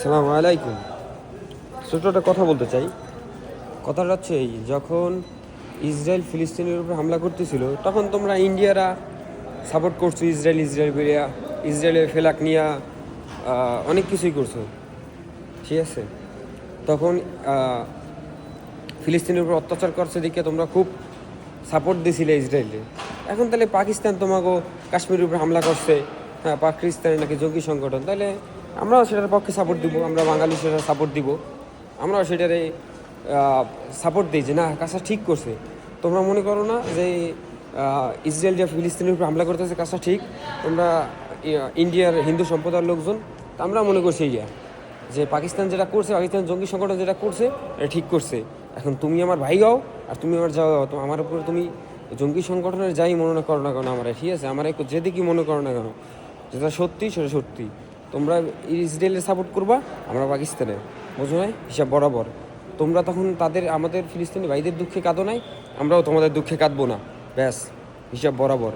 আসসালামু আলাইকুম। ছোট একটা কথা বলতে চাই। কথাটা হচ্ছে এই, যখন ইসরায়েল ফিলিস্তিনের উপর হামলা করতেছিল তখন তোমরা ইন্ডিয়ারা সাপোর্ট করছো, ইসরায়েল বেরিয়া ইসরায়েলের ফেলাক নিয়া অনেক কিছুই করছো, ঠিক আছে। তখন ফিলিস্তিনের উপর অত্যাচার করছে দেখে তোমরা খুব সাপোর্ট দিছিলে ইসরায়েলে। এখন তাহলে পাকিস্তান তোমাকে কাশ্মীরের উপর হামলা করছে, হ্যাঁ পাকিস্তানের নাকি জঙ্গি সংগঠন, তাহলে আমরাও সেটার পক্ষে সাপোর্ট দিব, আমরা বাঙালি সেটা সাপোর্ট দিব, আমরাও সেটারে সাপোর্ট দিই যে না কাজটা ঠিক করছে। তোমরা মনে করো না যে ইসরায়েল যে ফিলিস্তিনের উপর হামলা করতেছে কাজটা ঠিক? তোমরা ইন্ডিয়ার হিন্দু সম্প্রদায়ের লোকজন, তা আমরা মনে করছি যে পাকিস্তান যেটা করছে, পাকিস্তান জঙ্গি সংগঠন যেটা করছে এটা ঠিক করছে। এখন তুমি আমার ভাই হও আর তুমি আমার যাও, তো আমার উপরে তুমি জঙ্গি সংগঠনের যাই মনে করো না কেন আমার, ঠিক আছে, আমার একটু যেদিকই মনে করো না কেন, যেটা সত্যি সেটা সত্যি। তোমরা ইসরায়েলের সাপোর্ট করবা, আমরা পাকিস্তানের, বুঝো নাই? হিসাব বরাবর। তোমরা তখন আমাদের ফিলিস্তিনি ভাইদের দুঃখে কাঁদো নাই, আমরাও তোমাদের দুঃখে কাঁদবো না, ব্যাস, হিসাব বরাবর।